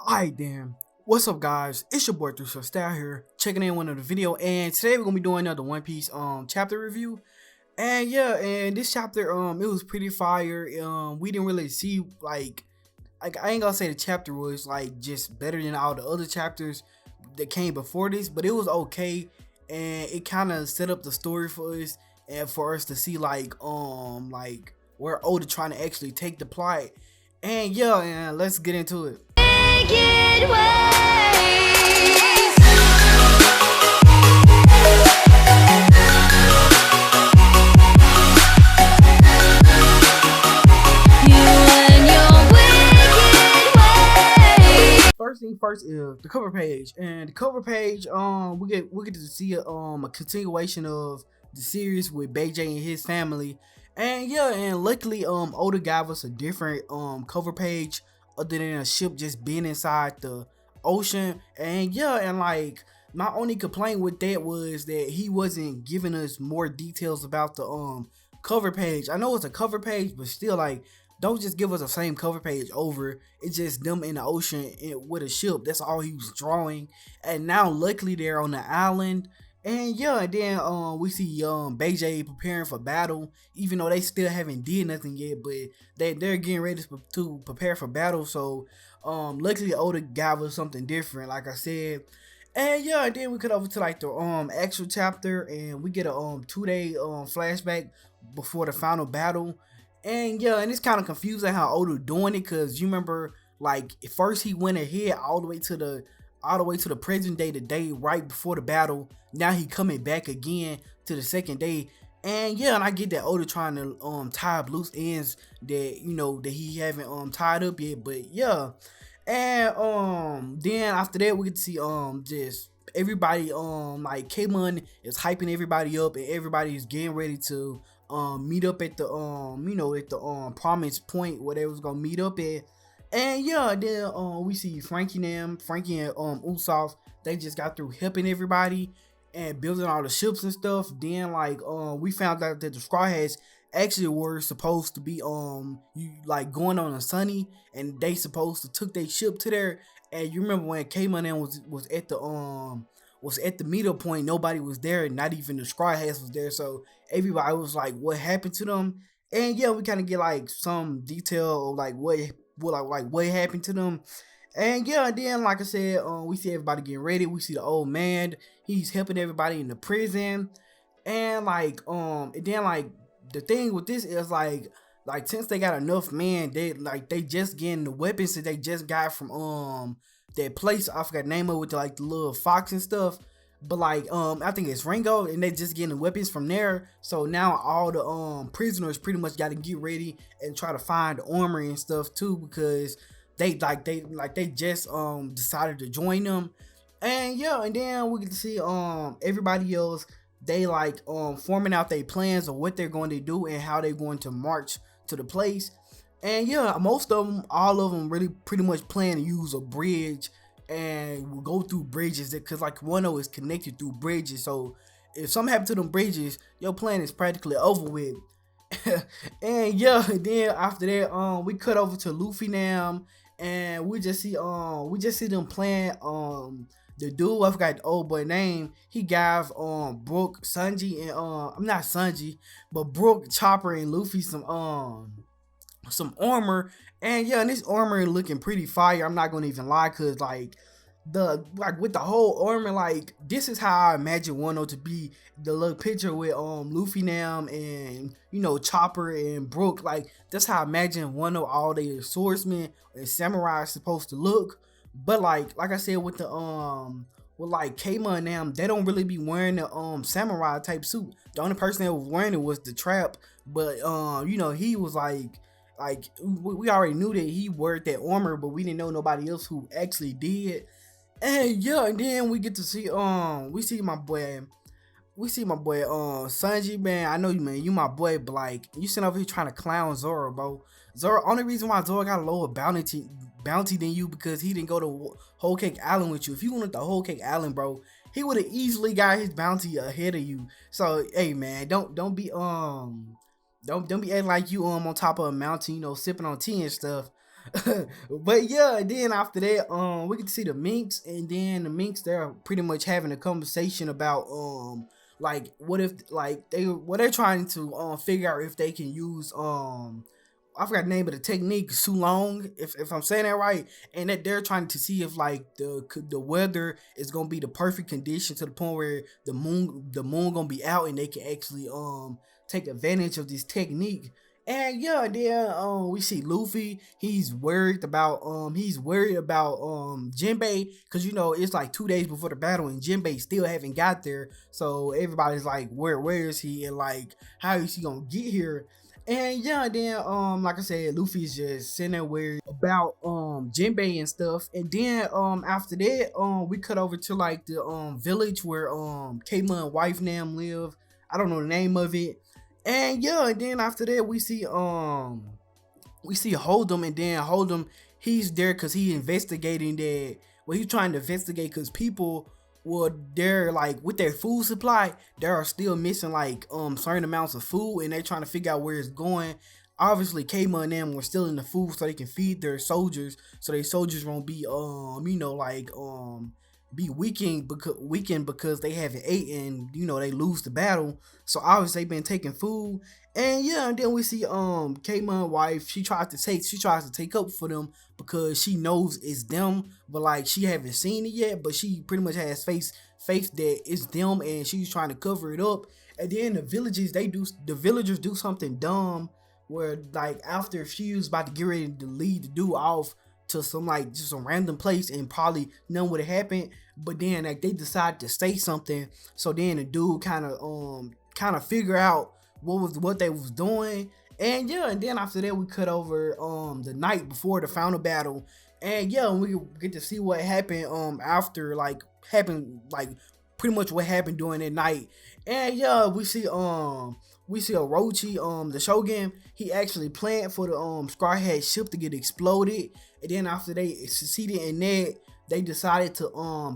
Alright then, what's up guys, it's your boy 3Style here, checking in one of the video, and today we're gonna be doing another One Piece chapter review. And yeah, and this chapter it was pretty fire. We didn't really see like I ain't gonna say the chapter was like just better than all the other chapters that came before this, but it was okay, and it kind of set up the story for us and for us to see like where Oda trying to actually take the plot. And yeah, and let's get into it. First thing first is the cover page, and the cover page we get to see a continuation of the series with Beijing and his family. And yeah, and luckily Oda gave us a different cover page other than a ship just being inside the ocean. And yeah, and like my only complaint with that was that he wasn't giving us more details about the cover page. I know it's a cover page, but still, like, don't just give us the same cover page over. It's just them in the ocean with a ship. That's all he was drawing. And now luckily they're on the island. And yeah, and then we see Beijing preparing for battle, even though they still haven't did nothing yet, but they're getting ready to prepare for battle. So luckily Oda gave us something different, like I said. And yeah, and then we cut over to like the actual chapter, and we get a 2-day flashback before the final battle. And yeah, and it's kind of confusing how Oda doing it, because you remember, like, at first he went ahead all the way to the present day, the day right before the battle. Now he coming back again to the second day. And yeah, and I get that Oda trying to tie up loose ends that, you know, that he haven't tied up yet. But yeah, and then after that we get to see just everybody like K-Mon is hyping everybody up, and everybody is getting ready to meet up at the you know, at the promise point where they was gonna meet up at. And yeah, then we see Frankie and Usopp. They just got through helping everybody and building all the ships and stuff. Then like we found out that the Straw Hats actually were supposed to be like going on a Sunny, and they supposed to took their ship to there. And you remember when K-Mon was at the meetup point, nobody was there, not even the Straw Hats was there. So everybody was like, what happened to them? And yeah, we kind of get like some detail of like what happened to them. And yeah, and then like I said, we see everybody getting ready. We see the old man, he's helping everybody in the prison. And like and then like the thing with this is like since they got enough men, they just getting the weapons that they just got from that place, I forgot the name of it, with the little fox and stuff. But like I think it's Ringo, and they just getting the weapons from there. So now all the prisoners pretty much got to get ready and try to find the armory and stuff too, because they just decided to join them. And yeah, and then we get to see everybody else, they like forming out their plans of what they're going to do and how they're going to march to the place. And yeah, most of them, all of them really pretty much plan to use a bridge, and we'll go through bridges, because like Wano is connected through bridges. So if something happened to them bridges, your plan is practically over with. And yeah, then after that we cut over to Luffy now, and we just see them playing the dude, I forgot the old boy name. He gave Brook, Sanji, and I'm not Sanji, but Brook, Chopper, and Luffy some armor. And yeah, and this armor looking pretty fire, I'm not gonna even lie, cause like with the whole armor, like this is how I imagine Wano to be. The little picture with Luffy now and, you know, Chopper and Brook, like that's how I imagine Wano, all their swordsmen and samurai is supposed to look. But like I said, with the with like K-Mon now, they don't really be wearing the samurai type suit. The only person that was wearing it was the Trap. But you know, he was like we already knew that he wore that armor, but we didn't know nobody else who actually did. And yeah, and then we get to see we see my boy Sanji, man. I know you, man, you my boy, but like you sitting over here trying to clown Zoro, bro. Zoro, only reason why Zoro got a lower bounty than you, because he didn't go to Whole Cake Island with you. If you went to Whole Cake Island, bro, he would have easily got his bounty ahead of you. So hey man, don't be acting like you on top of a mountain, sipping on tea and stuff. But yeah, and then after that, we get to see the minks, and then the minks they're pretty much having a conversation about like what if like they're trying to figure out if they can use I forgot the name of the technique, Sulong, if I'm saying that right, and that they're trying to see if like the weather is gonna be the perfect condition to the point where the moon gonna be out and they can actually take advantage of this technique. And yeah, then we see Luffy. He's worried about Jinbei, because it's like 2 days before the battle and Jinbei still haven't got there. So everybody's like, where is he, and like how is he gonna get here? And yeah, then like I said, Luffy's just sitting there worried about Jinbei and stuff. And then after that, we cut over to like the village where Kama and wife Nam live. I don't know the name of it. And yeah, and then after that we see Hold'em, and then Hold'em, he's there because he investigating that. Well, he's trying to investigate because people, well, they're like with their food supply, they are still missing like certain amounts of food, and they're trying to figure out where it's going. Obviously, Kama and them were still in the food so they can feed their soldiers, so their soldiers won't be be weakened because they haven't eaten, they lose the battle. So obviously they've been taking food. And yeah, and then we see Kama wife, she tries to take up for them because she knows it's them, but like she haven't seen it yet, but she pretty much has faith that it's them, and she's trying to cover it up. And then the villagers do something dumb, where like after she was about to get ready to lead the dude off to some like just some random place and probably none would have happened, but then like they decided to say something, so then the dude kind of figure out what they was doing. And yeah, and then after that we cut over the night before the final battle. And yeah, we get to see what happened after like happened like pretty much what happened during that night. And yeah, we see Orochi, the Shogun, he actually planned for the Scar Hat ship to get exploded. And then after they succeeded in that, they decided to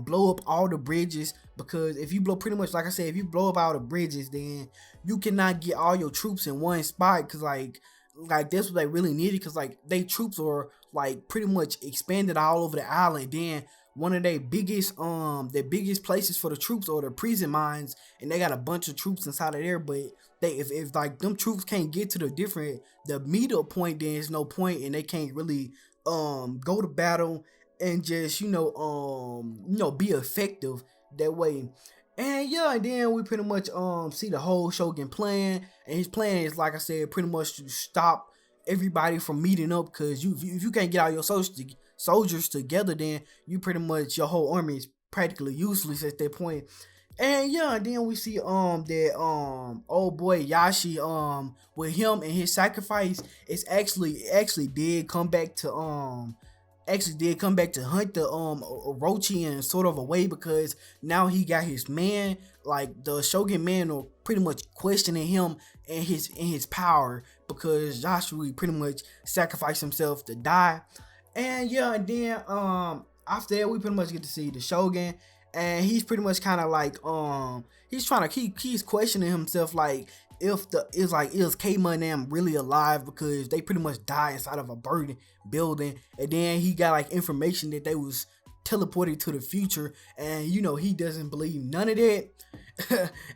blow up all the bridges, because if you blow, pretty much like I said, if you blow up all the bridges, then you cannot get all your troops in one spot, because like that's what they really needed, because like they troops are like pretty much expanded all over the island. Then one of their biggest places for the troops are the prison mines, and they got a bunch of troops inside of there. But if like them troops can't get to the meetup point, then there's no point, and they can't really go to battle and just be effective that way. And yeah, and then we pretty much see the whole Shogun plan, and his plan is, like I said, pretty much to stop everybody from meeting up, because if you can't get all your soldiers together, then your whole army is practically useless at that point. And yeah, and then we see that old boy Yashi, with him and his sacrifice, is actually did come back to hunt the Orochi in sort of a way, because now he got his man. Like the Shogun man are pretty much questioning him and his power, because Joshua pretty much sacrificed himself to die. And yeah, and then after that we pretty much get to see the Shogun, and he's pretty much kind of like he's questioning himself, like is Kama and them really alive, because they pretty much die inside of a burning building. And then he got like information that they was teleported to the future, and he doesn't believe none of that.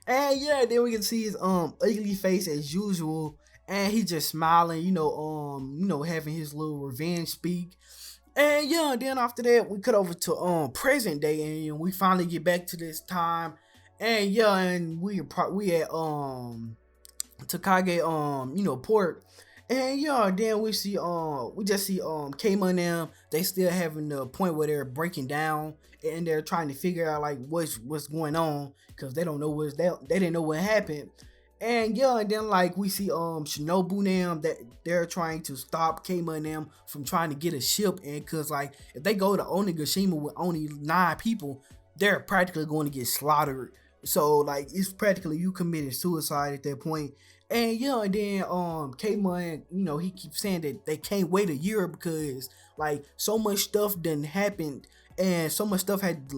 And yeah, then we can see his ugly face as usual, and he just smiling, having his little revenge speak. And yeah, then after that we cut over to present day, and we finally get back to this time. And yeah, and we at Takage port. And yeah, then we just see Kama and them, they still having the point where they're breaking down, and they're trying to figure out like what's going on, because they don't know they didn't know what happened. And yeah, and then like we see Shinobu them, that they're trying to stop Kama and them from trying to get a ship, and because like if they go to Onigashima with only 9 people, they're practically going to get slaughtered. So like it's practically you committed suicide at that point. And yeah, and then Kama, and he keeps saying that they can't wait a year, because like so much stuff done happened, and so much stuff had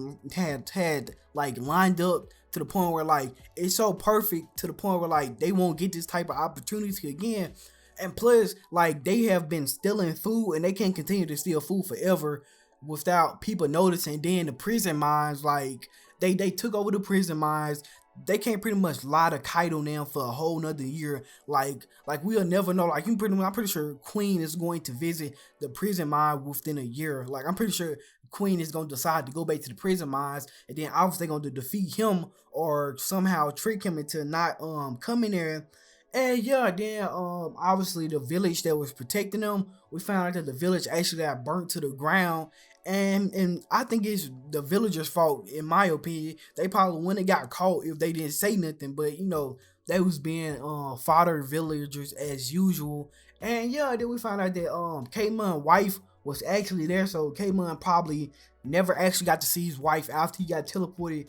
like lined up to the point where like it's so perfect to the point where like they won't get this type of opportunity again. And plus, like, they have been stealing food and they can't continue to steal food forever without people noticing. Then the prison mines, like, they took over the prison mines. They can't pretty much lie to Kaido now for a whole nother year. Like we'll never know. Like, I'm pretty sure Queen is going to visit the prison mine within a year. Like, I'm pretty sure Queen is going to decide to go back to the prison mines, and then obviously they're going to defeat him or somehow trick him into not coming there. And yeah, then obviously the village that was protecting them, we found out that the village actually got burnt to the ground. And I think it's the villagers' fault, in my opinion. They probably wouldn't have got caught if they didn't say nothing, but you know, they was being fodder villagers as usual. And yeah, then we found out that K-Mon's wife was actually there, so K-Mon probably never actually got to see his wife after he got teleported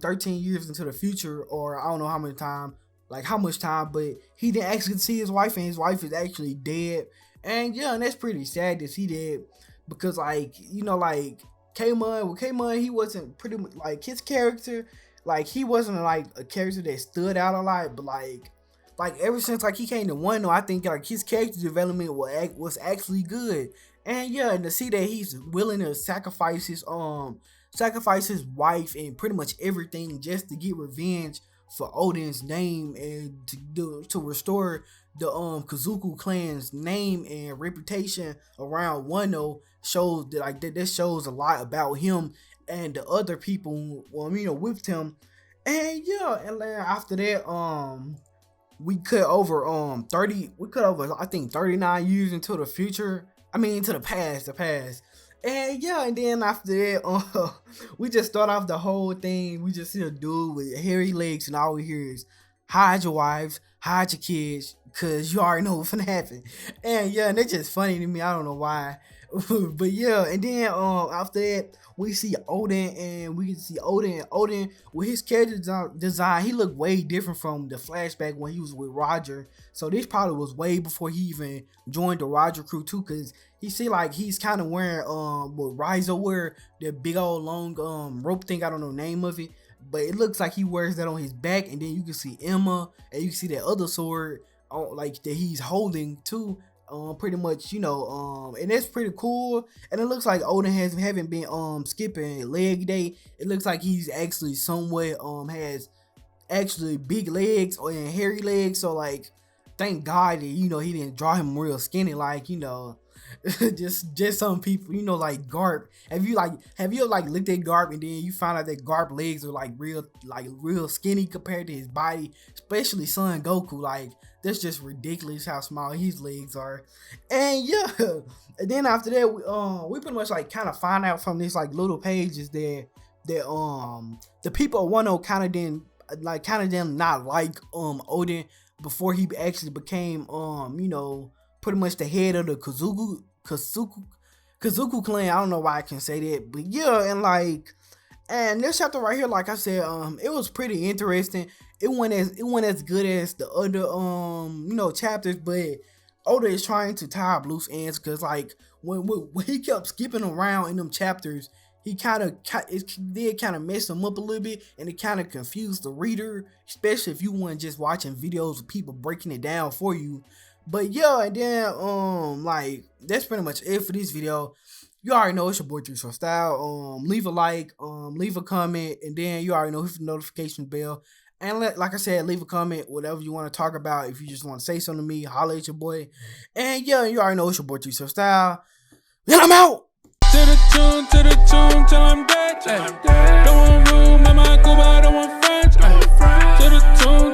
13 years into the future, or I don't know how much time, but he didn't actually see his wife, and his wife is actually dead. And yeah, and that's pretty sad to see that, because like, you know, like K-Mon, he wasn't pretty much like his character, like he wasn't like a character that stood out a lot, but like ever since like he came to Wano, I think like his character development was actually good. And yeah, and to see that he's willing to sacrifice his wife and pretty much everything just to get revenge for Oden's name and to restore the Kazoku clan's name and reputation around Wano, shows that like that shows a lot about him and the other people, you know, with him. And yeah, and then after that we cut over I think 39 years into the future. I mean, into the past. And yeah, and then after that, we just start off the whole thing. We just see a dude with hairy legs, and all we hear is hide your wives, hide your kids, cause you already know what's gonna happen. And yeah, and it's just funny to me. I don't know why, but yeah. And then after that, we see Oden, and we can see Oden with his character design. He looked way different from the flashback when he was with Roger. So this probably was way before he even joined the Roger crew too, cause you see like he's kind of wearing what Raizo wear, the big old long rope thing. I don't know the name of it, but it looks like he wears that on his back. And then you can see Emma, and you can see that other sword like that he's holding too. Pretty much, you know, and that's pretty cool. And it looks like Oden haven't been skipping leg day. It looks like he's actually somewhat has actually big legs and hairy legs. So like, thank God that, you know, he didn't draw him real skinny, like, you know, just some people, you know, like Garp. Have you looked at Garp and then you find out that Garp legs are like real skinny compared to his body, especially Son Goku? Like, that's just ridiculous how small his legs are. And yeah, and then after that, we pretty much like kind of find out from these like little pages that the people of Wano kind of didn't not like Oden before he actually became you know, pretty much the head of the Kazoku clan. I don't know why I can say that, but yeah. And this chapter right here, like I said, it was pretty interesting. It wasn't as good as the other you know, chapters, but Oda is trying to tie up loose ends, because like when he kept skipping around in them chapters, it did kind of mess him up a little bit, and it kind of confused the reader, especially if you weren't just watching videos of people breaking it down for you. But yeah, and then like that's pretty much it for this video. You already know it's your boy 3Short Style. Leave a like, leave a comment, and then you already know, hit the notification bell. And like I said, leave a comment, whatever you want to talk about. If you just want to say something to me, holler at your boy. And yeah, you already know it's your boy 3Short Style. And I'm out. To the tune, till I'm dead. Don't want room, I might go, but I don't want French. To the tune.